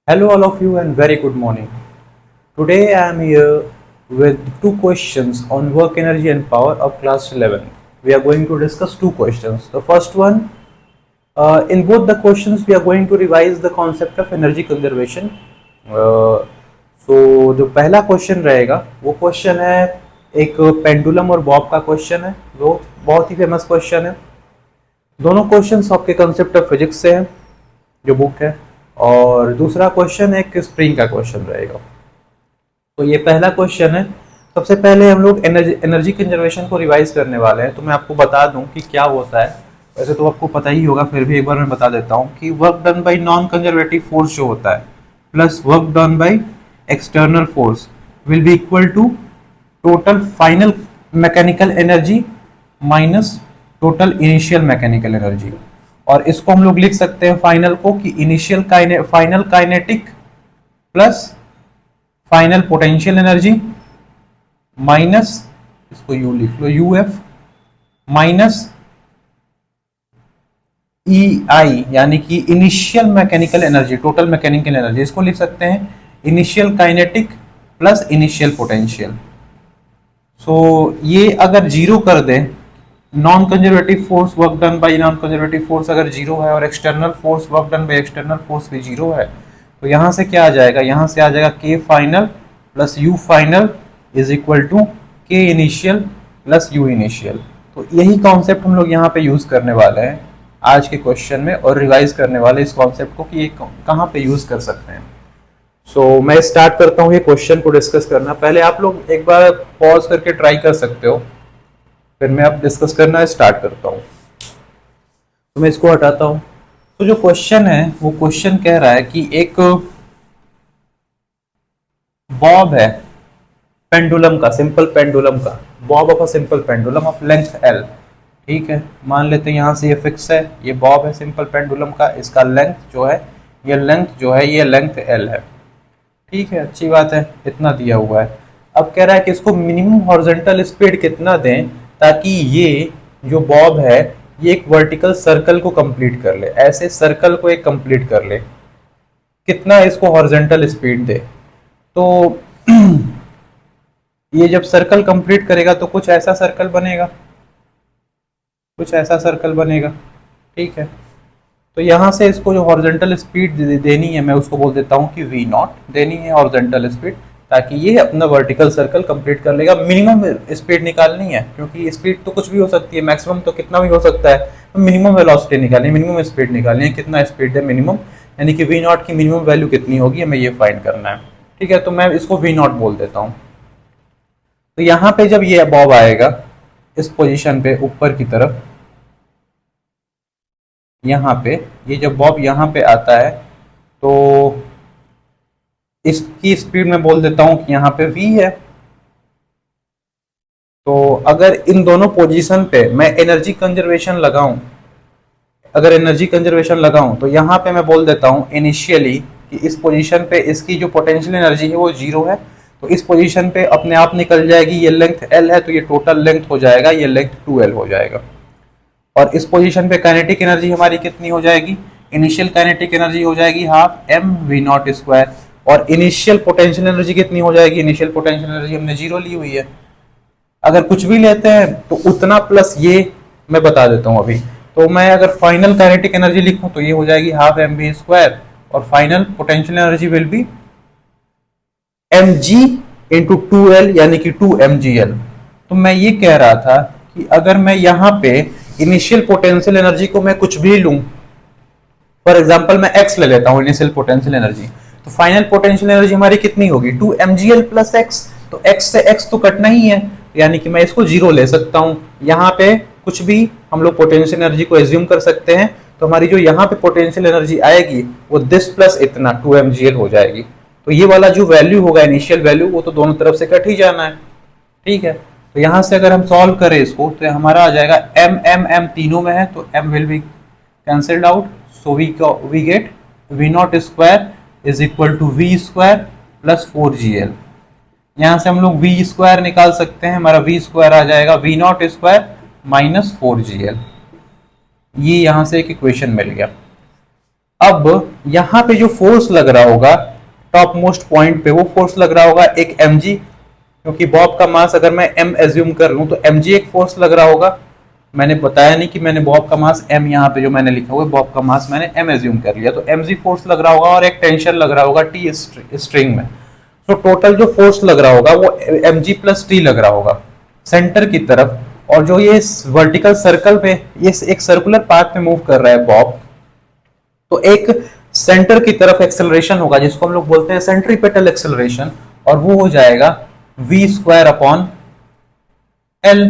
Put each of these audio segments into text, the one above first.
Hello, all of you, and very good morning. Today I am here with two questions on work energy and power of class 11. We are going to discuss two questions. The first one, in both the questions, we are going to revise the concept of energy conservation. So जो पहला question रहेगा वो question है एक pendulum और Bob का question है, वो बहुत ही फेमस क्वेश्चन है। दोनों क्वेश्चंस आपके कंसेप्ट ऑफ फिजिक्स से हैं जो बुक है, और दूसरा क्वेश्चन एक स्प्रिंग का क्वेश्चन रहेगा। तो ये पहला क्वेश्चन है। सबसे पहले हम लोग एनर्जी कंजर्वेशन को रिवाइज करने वाले हैं। तो मैं आपको बता दूं कि क्या होता है। वैसे तो आपको पता ही होगा, फिर भी एक बार मैं बता देता हूं कि work done by non conservative force जो होता है plus work done by external force will be equal to total final mechanical energy minus total initial mechanical energy. और इसको हम लोग लिख सकते हैं फाइनल को कि final kinetic plus final potential energy minus, इसको यू लिख लो, U F minus E I, यानी कि initial mechanical energy, total mechanical energy. इसको लिख सकते हैं initial kinetic plus initial potential. So ये अगर जीरो कर दे, non conservative force work done by non conservative force अगर जीरो है और external force work done by external force भी जीरो है, तो यहां से क्या आ जाएगा, यहां से आ जाएगा K final plus U final is equal to K initial plus U initial. तो यही कॉन्सेप्ट हम लोग यहाँ पे यूज करने वाले हैं आज के क्वेश्चन में, और रिवाइज करने वाले इस कॉन्सेप्ट को कि ये कहाँ पे यूज कर सकते हैं। सो मैं स्टार्ट करता हूँ ये क्वेश्चन को डिस्कस करना। पहले आप लोग एक बार पॉज करके ट्राई कर सकते हो, फिर मैं अब डिस्कस करना स्टार्ट करता हूँ। तो मैं इसको हटाता हूँ। तो जो क्वेश्चन है वो क्वेश्चन कह रहा है कि एक बॉब है पेंडुलम का, सिंपल पेंडुलम का, Bob of a simple pendulum of length L. ठीक है, मान लेते हैं यहाँ से ये फिक्स है, ये बॉब है सिंपल पेंडुलम का, इसका लेंथ जो है ये लेंथ एल है। ठीक है, अच्छी बात है, इतना दिया हुआ है। अब कह रहा है कि इसको मिनिमम हॉरिजॉन्टल स्पीड कितना दें ताकि ये जो बॉब है ये एक वर्टिकल सर्कल को कंप्लीट कर ले, ऐसे सर्कल को एक कंप्लीट कर ले, कितना इसको हॉरिजॉन्टल स्पीड दे। तो ये जब सर्कल कंप्लीट करेगा तो कुछ ऐसा सर्कल बनेगा, कुछ ऐसा सर्कल बनेगा। ठीक है, तो यहाँ से इसको जो हॉरिजॉन्टल स्पीड देनी है, मैं उसको बोल देता हूँ कि वी नॉट देनी है हॉरिजॉन्टल स्पीड, ताकि ये अपना वर्टिकल सर्कल कंप्लीट कर लेगा। मिनिमम स्पीड निकालनी है, क्योंकि स्पीड तो कुछ भी हो सकती है, मैक्सिमम तो कितना भी हो सकता है। तो मिनिमम वेलोसिटी निकालनी है, मिनिमम स्पीड निकालनी है, कितना स्पीड है मिनिमम, यानी कि वी नॉट की मिनिमम वैल्यू कितनी होगी, हमें ये फाइंड करना है। ठीक है, तो मैं इसको वी नॉट बोल देता हूँ। तो यहाँ पे जब ये बॉब आएगा इस पोजिशन पे ऊपर की तरफ, यहाँ पे ये जब बॉब यहाँ पे आता है तो इसकी स्पीड में बोल देता हूं कि यहाँ पे v है। तो अगर इन दोनों पोजीशन पे मैं एनर्जी कंजर्वेशन लगाऊं, अगर एनर्जी कंजर्वेशन लगाऊं तो यहाँ पे मैं बोल देता हूं इनिशियली कि इस पोजीशन पे इसकी जो पोटेंशियल एनर्जी है वो जीरो है। तो इस पोजीशन पे अपने आप निकल जाएगी, ये लेंथ l है तो ये टोटल लेंथ हो जाएगा, ये लेंथ 2l हो जाएगा। और इस पोजीशन पे काइनेटिक एनर्जी हमारी कितनी हो जाएगी, इनिशियल काइनेटिक एनर्जी हो जाएगी half m v not square, और इनिशियल पोटेंशियल एनर्जी कितनी हो जाएगी, इनिशियल पोटेंशियल एनर्जी हमने जीरो ली हुई है। अगर कुछ भी लेते हैं तो उतना प्लस ये मैं बता देता हूं अभी। तो मैं अगर फाइनल काइनेटिक एनर्जी लिखूं तो ये हो जाएगी हाफ एम वी स्क्वायर, और final potential energy will be m g into 2l, यानी कि 2mgl। तो मैं ये कह रहा था कि अगर मैं यहाँ पे इनिशियल पोटेंशियल एनर्जी को मैं कुछ भी लूं, फॉर एग्जांपल मैं x ले लेता हूं इनिशियल पोटेंशियल एनर्जी, तो फाइनल पोटेंशियल एनर्जी हमारी कितनी होगी 2mgl प्लस x। तो x से x तो कटना ही है, यानी कि मैं इसको जीरो ले सकता हूं। यहाँ पे कुछ भी हम लोग पोटेंशियल एनर्जी को एज्यूम कर सकते हैं, तो हमारी जो यहाँ पे पोटेंशियल एनर्जी आएगी वो दिस प्लस इतना 2mgl हो जाएगी। तो ये वाला जो वैल्यू होगा इनिशियल वैल्यू, वो तो दोनों तरफ से कट ही जाना है। ठीक है, तो यहाँ से अगर हम सॉल्व करें इसको तो हमारा आ जाएगा m m m तीनों में है तो m will be cancelled out, so we get v not square is equal to v square plus 4gl। यहाँ से हम लोग v स्क्वायर निकाल सकते हैं, हमारा v स्क्वायर आ जाएगा v not square minus 4gl। ये यहाँ से एक इक्वेशन मिल गया। अब यहाँ पे जो फोर्स लग रहा होगा टॉप मोस्ट पॉइंट पे, वो फोर्स लग रहा होगा एक mg, क्योंकि बॉब का मास अगर मैं m एज्यूम कर लूं तो mg एक फोर्स लग रहा होगा। मैंने बताया नहीं कि मैंने बॉब का मास m, यहाँ पे जो मैंने लिखा हुआ है बॉब का मास मैंने m एज्यूम कर लिया, तो mg फोर्स लग रहा होगा और एक टेंशन लग रहा होगा t स्ट्रिंग में। तो टोटल जो फोर्स लग रहा होगा वो mg प्लस t लग रहा होगा सेंटर की तरफ। और जो ये वर्टिकल सर्कल पे, ये एक सर्कुलर पाथ पे मूव कर रहा है बॉब, तो एक सेंटर की तरफ एक्सेलरेशन होगा जिसको हम लोग बोलते हैं सेंट्रीपेटल एक्सेलरेशन, और वो हो जाएगा v स्क्वायर अपॉन l।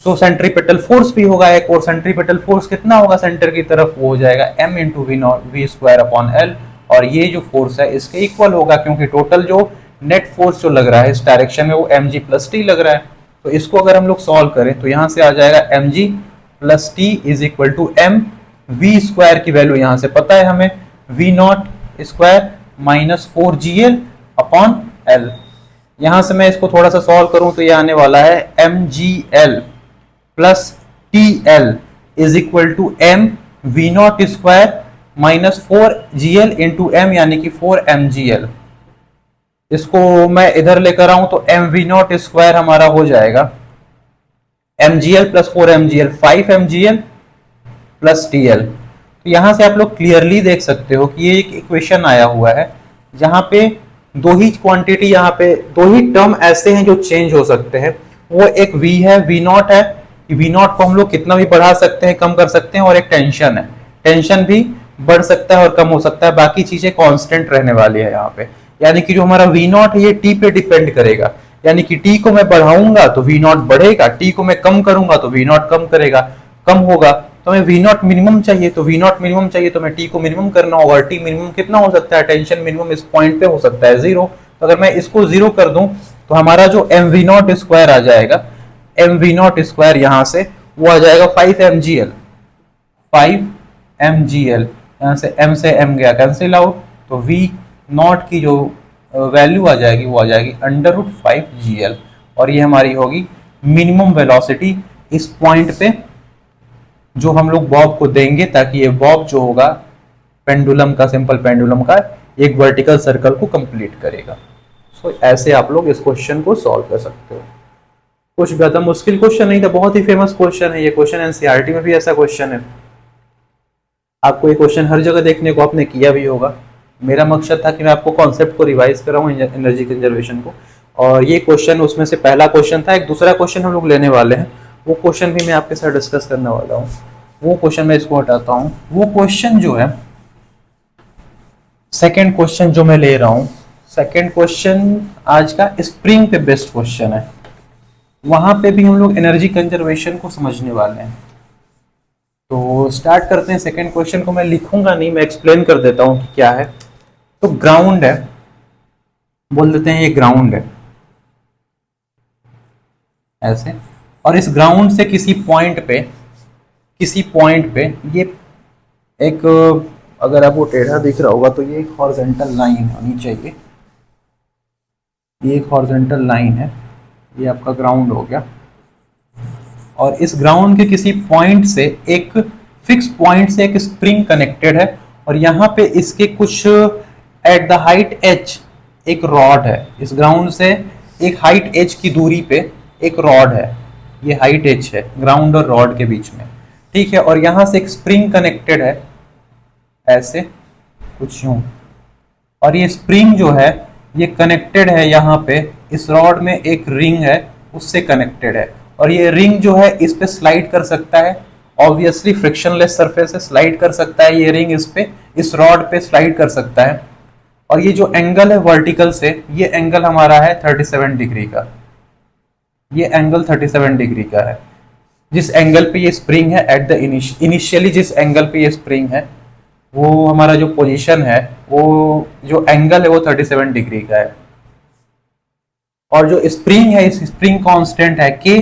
सो सेंट्रीपेटल फोर्स भी होगा एक, और सेंट्रीपेटल फोर्स कितना होगा सेंटर की तरफ, वो हो जाएगा m into v square upon l, और ये जो फोर्स है इसके इक्वल होगा, क्योंकि टोटल जो नेट फोर्स जो लग रहा है इस डायरेक्शन में वो mg प्लस टी लग रहा है। तो इसको अगर हम लोग सॉल्व करें तो यहां से आ जाएगा mg plus T is equal to m, v square की वैल्यू यहां से पता है हमें, v not square minus 4gl upon l। यहां से मैं इसको थोड़ा सा सॉल्व करूं तो ये आने वाला है mgl plus tl is equal to m v not square minus 4gl into m, यानी कि 4mgl। इसको मैं इधर लेकर आऊं तो एम वी नॉट स्क्वायर हमारा हो जाएगा mgl plus 4mgl 5mgl plus tl। तो यहां से आप लोग क्लियरली देख सकते हो कि ये एक इक्वेशन आया हुआ है जहां पे दो ही क्वांटिटी, यहाँ पे दो ही टर्म ऐसे हैं जो चेंज हो सकते हैं। वो एक v है, v नॉट है, v नॉट को हम लोग कितना भी बढ़ा सकते हैं कम कर सकते हैं, और एक टेंशन है, टेंशन भी बढ़ सकता है और कम हो सकता है, बाकी चीजें कांस्टेंट रहने वाली है यहाँ पे। यानी कि जो हमारा v नॉट है ये t पे डिपेंड करेगा, यानी कि t को मैं बढ़ाऊंगा तो v नॉट बढ़ेगा, t को मैं कम करूंगा तो v नॉट कम करेगा, कम होगा। तो हमें v नॉट मिनिमम चाहिए, तो v नॉट मिनिमम चाहिए तो मैं t को मिनिमम करना होगा, और t मिनिमम कितना हो सकता है, टेंशन मिनिमम इस पॉइंट पे हो सकता है 0। तो अगर मैं इसको 0 कर दूं तो हमारा जो एम वी नॉट स्क्वायर आ जाएगा, एम वी नॉट स्क्वायर यहाँ से वो आ जाएगा 5mgl, 5mgl। यहाँ से m से m गया कैंसिल आउट, तो v नॉट की जो वैल्यू आ जाएगी वो आ जाएगी √5gl, और ये हमारी होगी मिनिमम वेलोसिटी इस पॉइंट पे जो हम लोग बॉब को देंगे, ताकि ये बॉब जो होगा पेंडुलम का, सिंपल पेंडुलम का एक वर्टिकल सर्कल को कंप्लीट करेगा। सो ऐसे आप लोग इस क्वेश्चन को सॉल्व कर सकते हो। कुछ ज्यादा मुश्किल क्वेश्चन नहीं था, बहुत ही फेमस क्वेश्चन है ये क्वेश्चन, एनसीईआरटी में भी ऐसा क्वेश्चन है। आपको ये क्वेश्चन हर जगह देखने को आपने किया भी होगा। मेरा मकसद था कि मैं आपको कॉन्सेप्ट को रिवाइज कराऊं एनर्जी कंजर्वेशन को, और ये क्वेश्चन उसमें से पहला क्वेश्चन था। एक दूसरा क्वेश्चन हम लोग लेने वाले हैं, वो क्वेश्चन भी मैं आपके साथ डिस्कस करने वाला हूँ। वो क्वेश्चन मैं इसको हटाता हूँ। वो क्वेश्चन जो है सेकेंड क्वेश्चन जो मैं ले रहा हूँ, सेकेंड क्वेश्चन आज का स्प्रिंग पे बेस्ड क्वेश्चन है। वहां पे भी हम लोग एनर्जी कंजर्वेशन को समझने वाले हैं। तो स्टार्ट करते हैं। सेकेंड क्वेश्चन को मैं लिखूंगा नहीं, मैं एक्सप्लेन कर देता हूं कि क्या है। तो ग्राउंड है, बोल देते हैं ये ग्राउंड है ऐसे, और इस ग्राउंड से किसी पॉइंट पे ये एक, अगर आपको टेढ़ा दिख रहा होगा तो ये एक हॉरिजॉन्टल लाइन होनी चाहिए, ये एक हॉरिजॉन्टल लाइन है, ये आपका ग्राउंड हो गया। और इस ग्राउंड के किसी पॉइंट से, एक फिक्स पॉइंट से एक स्प्रिंग कनेक्टेड है, और यहाँ पे इसके कुछ एट द हाइट h एक रॉड है। इस ग्राउंड से एक हाइट h की दूरी पे एक रॉड है, ये हाइट h है ग्राउंड और रॉड के बीच में, ठीक है। और यहाँ से एक स्प्रिंग कनेक्टेड है ऐसे कुछ यूं, और ये स्प्रिंग जो है ये कनेक्टेड है यहाँ पे इस रॉड में, एक रिंग है उससे कनेक्टेड है, और ये रिंग जो है इस पे स्लाइड कर सकता है, ऑब्वियसली फ्रिक्शनलेस सरफेस से स्लाइड कर सकता है ये रिंग, इस पे, इस रॉड पे स्लाइड कर सकता है। और ये जो एंगल है वर्टिकल से, ये एंगल हमारा है 37 डिग्री का, ये एंगल 37 डिग्री का है। जिस एंगल पे ये स्प्रिंग है एट द इनिशियली जिस एंगल पे ये स्प्रिंग है, वो हमारा जो पोजीशन है, वो जो एंगल है वो 37 डिग्री का है। और जो स्प्रिंग है, इस स्प्रिंग कांस्टेंट है k,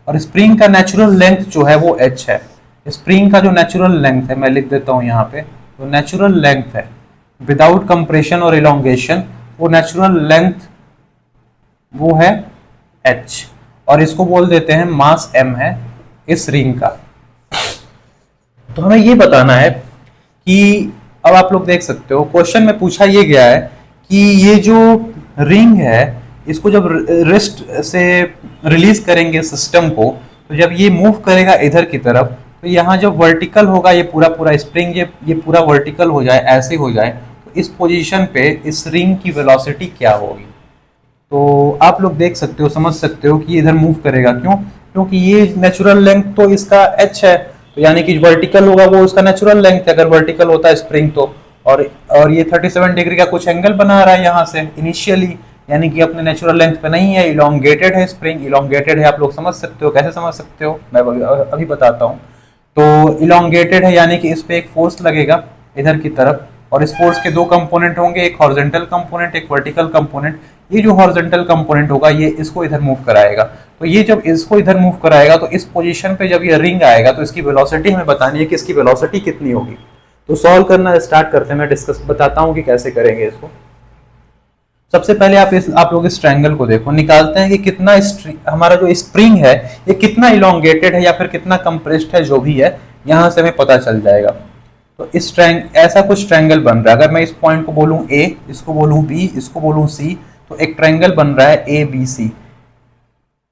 और स्प्रिंग का नेचुरल लेंथ जो है वो h है। स्प्रिंग का जो नेचुरल लेंथ है, मैं लिख देता हूं यहाँ पे, तो नेचुरल लेंथ है विदाउट कंप्रेशन और इलोंगेशन, वो नेचुरल लेंथ वो है h, और इसको बोल देते हैं मास m है इस रिंग का। तो हमें ये बताना है कि अब आप लोग देख सकते हो क्वेश्चन में पूछा ये गया है कि ये जो रिंग है इसको जब रिस्ट से रिलीज करेंगे सिस्टम को, तो जब ये मूव करेगा इधर की तरफ, तो यहाँ जब वर्टिकल होगा ये पूरा पूरा स्प्रिंग ये पूरा वर्टिकल हो जाए, ऐसे हो जाए, तो इस पोजीशन पे इस रिंग की वेलोसिटी क्या होगी। तो आप लोग देख सकते हो, समझ सकते हो कि ये इधर मूव करेगा, क्यों? क्योंकि ये नेचुरल लेंथ तो इसका h है, तो यानी कि वर्टिकल होगा वो उसका नेचुरल लेंथ है, अगर वर्टिकल होता है स्प्रिंग तो। और ये 37 डिग्री का कुछ एंगल बना रहा है यहाँ से इनिशियली, यानी कि अपने नेचुरल लेंथ पे नहीं है, इलोंगेटेड है, स्प्रिंग इलोंगेटेड है। आप लोग समझ सकते हो, कैसे समझ सकते हो मैं अभी बताता हूँ। तो इलोंगेटेड है यानी कि इस पे एक फोर्स लगेगा इधर की तरफ, और इस फोर्स के दो कंपोनेंट होंगे, एक हॉरिजॉन्टल कंपोनेंट, एक वर्टिकल कंपोनेंट। ये जो हॉरिजॉन्टल कंपोनेंट होगा ये इसको इधर मूव कराएगा, तो ये जब इसको इधर मूव कराएगा तो इस पोजीशन पे जब ये रिंग आएगा तो इसकी वेलोसिटी हमें बतानी है कि इसकी वेलोसिटी कितनी होगी। तो सॉल्व करना स्टार्ट करते हैं, मैं बताता हूँ कि कैसे करेंगे इसको। सबसे पहले आप लोग इस ट्रायंगल को देखो, निकालते हैं कि कितना हमारा जो स्प्रिंग है ये कितना इलोंगेटेड है या फिर कितना कंप्रेस्ड है, जो भी है यहाँ से हमें पता चल जाएगा। तो इस ऐसा कुछ ट्रायंगल बन रहा है, अगर मैं इस पॉइंट को बोलूं A, इसको बोलूं B, इसको बोलूं C, तो एक ट्रायंगल बन रहा है ABC।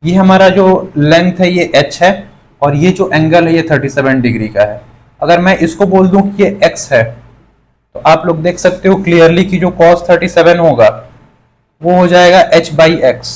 ये हमारा जो लेंथ है ये h है, और ये जो एंगल है ये 37 डिग्री का है। अगर मैं इसको बोल दूं कि ये x है, तो आप लोग देख सकते हो क्लियरली कि जो cos 37 होगा वो हो जाएगा h/x,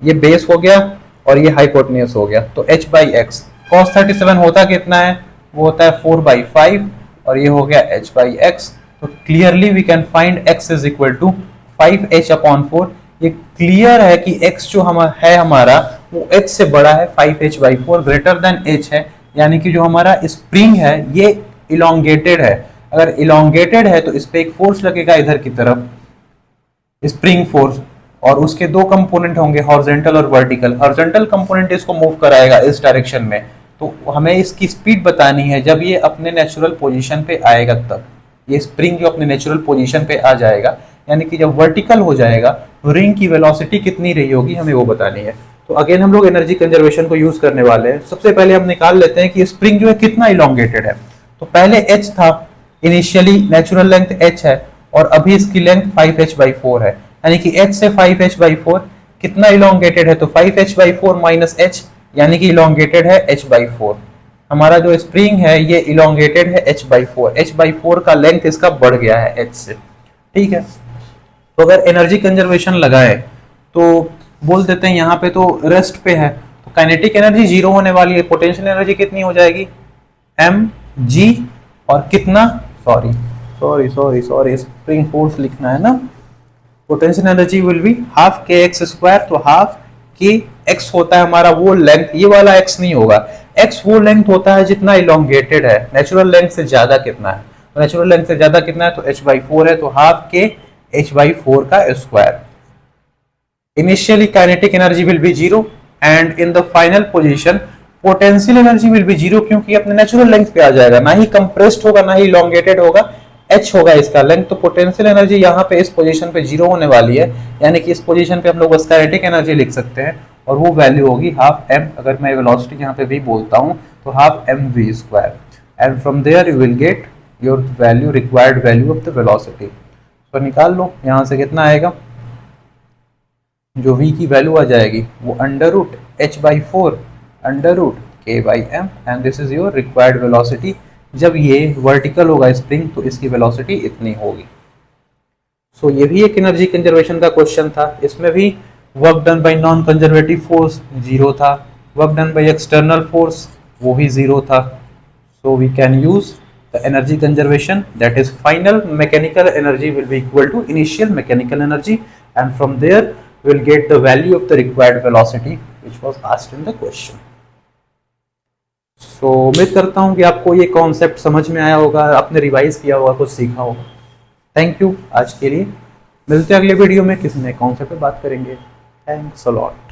ये बेस हो गया और ये हाइपोटेन्यूज हो गया, तो h/x। cos 37 होता कितना है, वो होता है 4/5, और ये हो गया h/x। तो clearly we can find x is equal to 5h/4। ये क्लियर है कि x जो है हमारा वो h से बड़ा है, 5h/4 ग्रेटर देन h है, यानी कि जो हमारा स्प्रिंग है ये इलोंगेटेड है। अगर इलोंगेटेड है तो इस पे एक फोर्स लगेगा इधर की तरफ, स्प्रिंग फोर्स, और उसके दो कंपोनेंट होंगे हॉरिजॉन्टल और वर्टिकल। हॉरिजॉन्टल कंपोनेंट इसको मूव कराएगा इस डायरेक्शन में, तो हमें इसकी स्पीड बतानी है जब ये अपने नेचुरल पोजीशन पे आएगा, तब ये स्प्रिंग जो अपने नेचुरल पोजीशन पे आ जाएगा, यानी कि जब वर्टिकल हो जाएगा तो रिंग की वेलोसिटी कितनी रही होगी हमें वो बतानी है। तो अगेन हम लोग एनर्जी कंजर्वेशन को यूज करने वाले हैं। सबसे पहले हम निकाल लेते हैं कि स्प्रिंग जो है कितना इलोंगेटेड है। तो पहले h था, इनिशियली नेचुरल लेंथ h है, और अभी इसकी लेंथ 5h/4 है, यानी कि h से 5h/4 कितना इलोंगेटेड है, तो 5h/4 माइनस h, यानी कि इलोंगेटेड है h/4। हमारा जो स्प्रिंग है ये इलोंगेटेड है h/4, h/4 का लेंथ इसका बढ़ गया है h से, ठीक है। तो अगर एनर्जी कंजर्वेशन लगाए तो बोल देते हैं यहाँ पे तो रेस्ट पे है, तो काइनेटिक एनर्जी जीरो होने वाली है, पोटेंशियल एनर्जी कितनी हो जाएगी mg, और कितना, सॉरी स्प्रिंग फोर्स लिखना है ना, potential energy will be half kx²। तो हाफ kx होता है हमारा वो लेंथ, ये वाला x नहीं होगा, x वो लेंथ होता है जितना इलोंगेटेड है, नेचुरल लेंथ से ज्यादा कितना है, तो नेचुरल लेंथ से ज्यादा कितना है, तो h/4 है, तो हाफ k h/4 का square. Initially kinetic energy will B zero, and in the final position potential energy will B zero, क्योंकि अपने नेचुरल लेंथ पे आ जाएगा, ना ही कंप्रेस्ड होगा ना ही इलोंगेटेड होगा, h होगा इसका लेंथ। तो पोटेंशियल एनर्जी यहाँ पे इस पोजीशन पे जीरो होने वाली है, यानी कि इस पोजीशन पे हम लोग काइनेटिक एनर्जी लिख सकते हैं, और वो वैल्यू होगी हाफ m। अगर मैं वेलोसिटी यहाँ पे v बोलता हूँ तो half mv², and from there you will get your value, required value of the velocity. तो निकाल लो यहाँ से कितना आएगा, जो v की वैल्यू आ जाएगी वो √h/4 √k/m, and this is your required velocity. जब ये वर्टिकल होगा स्प्रिंग तो इसकी वेलोसिटी इतनी होगी। सो ये भी एक एनर्जी कंजर्वेशन का क्वेश्चन था, इसमें भी work done by non conservative force zero था, work done by external force वो भी जीरो था। So we can use the energy conservation, that is final mechanical energy will be equal to initial mechanical energy, and from there we will get the value of the required velocity which was asked in the question. So उम्मीद करता हूँ कि आपको ये concept समझ में आया होगा, आपने रिवाइज किया होगा, कुछ सीखा होगा। थैंक यू आज के लिए, मिलते हैं अगले वीडियो में किसी नए कॉन्सेप्ट पे बात करेंगे। Thanks a lot.